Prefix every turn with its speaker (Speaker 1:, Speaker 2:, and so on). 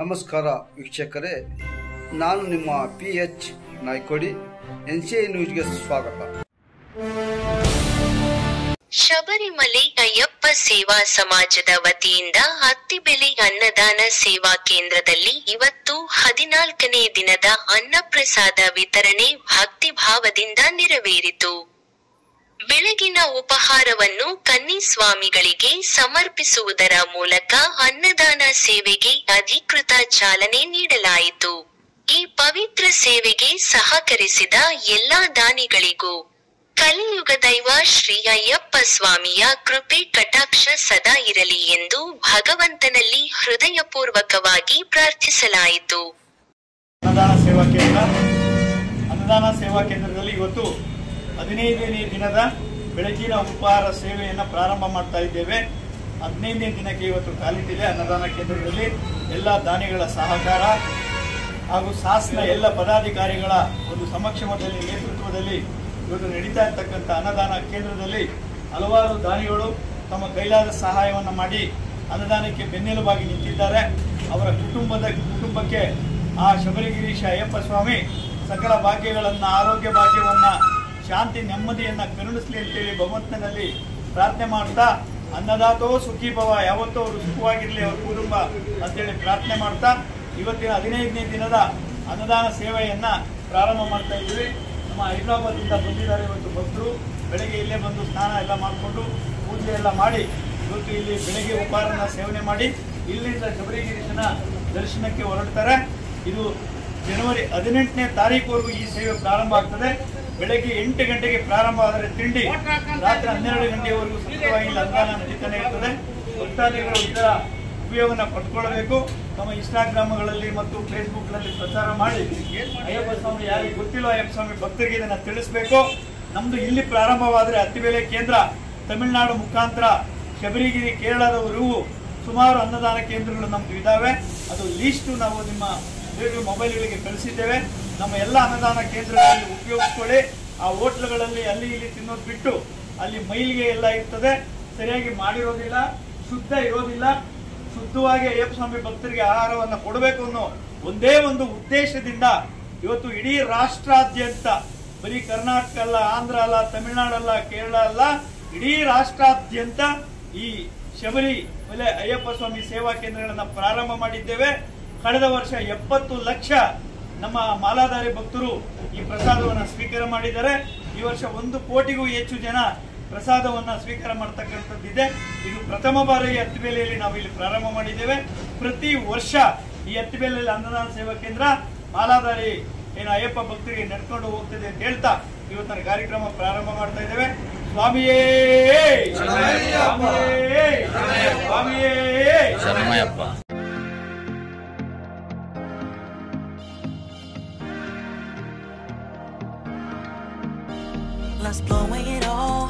Speaker 1: ನಮಸ್ಕಾರ ವೀಕ್ಷಕರೇ, ನಾನು ನಿಮ್ಮ PH ನಾಯ್ಕೋಡಿ. NCI ನ್ಯೂಸ್ಗೆ ಸ್ವಾಗತ.
Speaker 2: ಶಬರಿಮಲೆ ಅಯ್ಯಪ್ಪ ಸೇವಾ ಸಮಾಜದ ವತಿಯಿಂದ ಅತ್ತಿಬೆಲೆ ಅನ್ನದಾನ ಸೇವಾ ಕೇಂದ್ರದಲ್ಲಿ ಇವತ್ತು 14ನೇ ದಿನದ ಅನ್ನಪ್ರಸಾದ ವಿತರಣೆ ಭಕ್ತಿಭಾವದಿಂದ ನೆರವೇರಿತು. ಬೆಳಗಿನ ಉಪಹಾರವನ್ನು ಕನ್ನಿಸ್ವಾಮಿಗಳಿಗೆ ಸಮರ್ಪಿಸುವುದರ ಮೂಲಕ ಅನ್ನದಾನ ಸೇವೆಗೆ ಅಧಿಕೃತ ಚಾಲನೆ ನೀಡಲಾಯಿತು. ಈ ಪವಿತ್ರ ಸೇವೆಗೆ ಸಹಕರಿಸಿದ ಎಲ್ಲಾ ದಾನಿಗಳಿಗೂ ಕಲಿಯುಗ ದೈವ ಶ್ರೀ ಅಯ್ಯಪ್ಪ ಸ್ವಾಮಿಯ ಕೃಪೆ ಕಟಾಕ್ಷ ಸದಾ ಇರಲಿ ಎಂದು ಭಗವಂತನಲ್ಲಿ ಹೃದಯಪೂರ್ವಕವಾಗಿ ಪ್ರಾರ್ಥಿಸಲಾಯಿತು.
Speaker 3: ಅನ್ನದಾನ ಸೇವಾ ಕೇಂದ್ರದಲ್ಲಿ ಇವತ್ತು 15ನೇ ದಿನದ ಬೆಳಗಿನ ಉಪಹಾರ ಸೇವೆಯನ್ನು ಪ್ರಾರಂಭ ಮಾಡ್ತಾ ಇದ್ದೇವೆ. 15ನೇ ದಿನಕ್ಕೆ ಇವತ್ತು ಕಾಲಿಟ್ಟಿದೆ. ಅನ್ನದಾನ ಕೇಂದ್ರದಲ್ಲಿ ಎಲ್ಲ ದಾನಿಗಳ ಸಹಕಾರ ಹಾಗೂ ಸಾಸ್ನ ಎಲ್ಲ ಪದಾಧಿಕಾರಿಗಳ ಒಂದು ಸಮಕ್ಷಮದಲ್ಲಿ ನೇತೃತ್ವದಲ್ಲಿ ಇವತ್ತು ನಡೀತಾ ಇರ್ತಕ್ಕಂಥ ಅನ್ನದಾನ ಕೇಂದ್ರದಲ್ಲಿ ಹಲವಾರು ದಾನಿಗಳು ತಮ್ಮ ಕೈಲಾದ ಸಹಾಯವನ್ನು ಮಾಡಿ ಅನ್ನದಾನಕ್ಕೆ ಬೆನ್ನೆಲುಬಾಗಿ ನಿಂತಿದ್ದಾರೆ. ಅವರ ಕುಟುಂಬಕ್ಕೆ ಆ ಶಬರಿಗಿರೀಶ ಅಯ್ಯಪ್ಪ ಸ್ವಾಮಿ ಸಕಲ ಭಾಗ್ಯಗಳನ್ನು, ಆರೋಗ್ಯ ಭಾಗ್ಯವನ್ನ, ಶಾಂತಿ ನೆಮ್ಮದಿಯನ್ನ ಕರುಣಿಸಲಿ ಅಂತೇಳಿ ಭಗವಂತನಲ್ಲಿ ಪ್ರಾರ್ಥನೆ ಮಾಡ್ತಾ, ಅನ್ನದಾತೋ ಸುಖಿ ಭವ, ಯಾವತ್ತೂ ಅವರು ಸುಖವಾಗಿರಲಿ ಅವ್ರ ಕುಟುಂಬ ಅಂತೇಳಿ ಪ್ರಾರ್ಥನೆ ಮಾಡ್ತಾ ಇವತ್ತಿನ 15ನೇ ದಿನದ ಅನ್ನದಾನ ಸೇವೆಯನ್ನ ಪ್ರಾರಂಭ ಮಾಡ್ತಾ ಇದ್ದೀವಿ. ನಮ್ಮ ಹೈದರಾಬಾದಿಂದ ಬಂದಿದ್ದಾರೆ ಇವತ್ತು ಭಕ್ತರು. ಬೆಳಗ್ಗೆ ಇಲ್ಲೇ ಬಂದು ಸ್ನಾನ ಎಲ್ಲ ಮಾಡಿಕೊಂಡು ಪೂಜೆ ಎಲ್ಲ ಮಾಡಿ ಇವತ್ತು ಇಲ್ಲಿ ಬೆಳಗ್ಗೆ ಉಪಹಾರನ ಸೇವನೆ ಮಾಡಿ ಇಲ್ಲಿಂದ ಶಬರಿಗಿರೀಶನ ದರ್ಶನಕ್ಕೆ ಹೊರಡ್ತಾರೆ. ಇದು ಜನವರಿ 18ನೇ ತಾರೀಕುವರೆಗೂ ಈ ಸೇವೆ ಪ್ರಾರಂಭ ಆಗ್ತದೆ. ಬೆಳಗ್ಗೆ 8 ಗಂಟೆಗೆ ಪ್ರಾರಂಭ ಆದರೆ ತಿಂಡಿ ರಾತ್ರಿ 12 ಗಂಟೆಯವರೆಗೂ ಸತತವಾಗಿ ಅನ್ನದಾನ ನಡೀತಾನೆ ಇರ್ತದೆ. ಭಕ್ತಾದಿಗಳು ಇದರ ಉಪಯೋಗನ ಪಡ್ಕೊಳ್ಬೇಕು. ತಮ್ಮ ಇನ್ಸ್ಟಾಗ್ರಾಮ್ಗಳಲ್ಲಿ ಮತ್ತು ಫೇಸ್ಬುಕ್ನಲ್ಲಿ ಪ್ರಚಾರ ಮಾಡಿ ಅಯ್ಯಪ್ಪ ಸ್ವಾಮಿ ಯಾರಿಗೆ ಗೊತ್ತಿಲ್ಲ ಅಯ್ಯಪ್ಪ ಸ್ವಾಮಿ ಭಕ್ತರಿಗೆ ಇದನ್ನು ತಿಳಿಸಬೇಕು. ನಮ್ದು ಇಲ್ಲಿ ಪ್ರಾರಂಭವಾದರೆ ಅತ್ತಿಬೆಲೆ ಕೇಂದ್ರ ತಮಿಳುನಾಡು ಮುಖಾಂತರ ಶಬರಿಗಿರಿ ಕೇರಳದವರೆಗೂ ಸುಮಾರು ಅನ್ನದಾನ ಕೇಂದ್ರಗಳು ನಮ್ದು ಇದ್ದಾವೆ. ಅದು ಲೀಸ್ಟು ನಾವು ನಿಮ್ಮ ಮೊಬೈಲ್ಗಳಿಗೆ ಕಳಿಸಿದ್ದೇವೆ. ನಮ್ಮ ಎಲ್ಲ ಅನ್ನದಾನ ಕೇಂದ್ರಗಳಲ್ಲಿ ಉಪಯೋಗಿಸ್ಕೊಳ್ಳಿ. ಆ ಹೋಟ್ಲುಗಳಲ್ಲಿ ಅಲ್ಲಿ ಇಲ್ಲಿ ತಿನ್ನೋದು ಬಿಟ್ಟು ಅಲ್ಲಿ ಮೈಲಿಗೆ ಎಲ್ಲ ಇರ್ತದೆ, ಸರಿಯಾಗಿ ಮಾಡಿರೋದಿಲ್ಲ, ಶುದ್ಧ ಇರೋದಿಲ್ಲ. ಶುದ್ಧವಾಗಿ ಅಯ್ಯಪ್ಪ ಸ್ವಾಮಿ ಭಕ್ತರಿಗೆ ಆಹಾರವನ್ನು ಕೊಡಬೇಕು ಅನ್ನೋ ಒಂದೇ ಒಂದು ಉದ್ದೇಶದಿಂದ ಇವತ್ತು ಇಡೀ ರಾಷ್ಟ್ರಾದ್ಯಂತ, ಬರೀ ಕರ್ನಾಟಕ ಅಲ್ಲ, ಆಂಧ್ರ ಅಲ್ಲ, ತಮಿಳುನಾಡಲ್ಲ, ಕೇರಳ ಅಲ್ಲ, ಇಡೀ ರಾಷ್ಟ್ರಾದ್ಯಂತ ಈ ಶಬರಿಮಲೆ ಅಯ್ಯಪ್ಪ ಸ್ವಾಮಿ ಸೇವಾ ಕೇಂದ್ರಗಳನ್ನ ಪ್ರಾರಂಭ ಮಾಡಿದ್ದೇವೆ. ಕಳೆದ ವರ್ಷ 70 ಲಕ್ಷ ನಮ್ಮ ಮಾಲಾಧಾರಿ ಭಕ್ತರು ಈ ಪ್ರಸಾದವನ್ನು ಸ್ವೀಕಾರ ಮಾಡಿದ್ದಾರೆ. ಈ ವರ್ಷ 1 ಕೋಟಿಗೂ ಹೆಚ್ಚು ಜನ ಪ್ರಸಾದವನ್ನ ಸ್ವೀಕಾರ ಮಾಡತಕ್ಕಂಥದ್ದಿದೆ. ಇದು ಪ್ರಥಮ ಬಾರಿ ಅತ್ತಿಬೆಲೆಯಲ್ಲಿ ನಾವು ಇಲ್ಲಿ ಪ್ರಾರಂಭ ಮಾಡಿದ್ದೇವೆ. ಪ್ರತಿ ವರ್ಷ ಈ ಅತ್ತಿಬೆಲೆಯಲ್ಲಿ ಅನ್ನದಾನ ಸೇವಾ ಕೇಂದ್ರ ಮಾಲಾಧಾರಿ ಏನು ಅಯ್ಯಪ್ಪ ಭಕ್ತರಿಗೆ ನಡ್ಕೊಂಡು ಹೋಗ್ತದೆ ಅಂತ ಹೇಳ್ತಾ ಇವತ್ತಿನ ಕಾರ್ಯಕ್ರಮ ಪ್ರಾರಂಭ ಮಾಡ್ತಾ ಇದ್ದೇವೆ. ಸ್ವಾಮಿಯೇ ಸ್ವಾಮಿಯೇ ಸ್ವಾಮಿಯೇ ಶರಣಯ್ಯಪ್ಪ.
Speaker 4: Let's blow it all.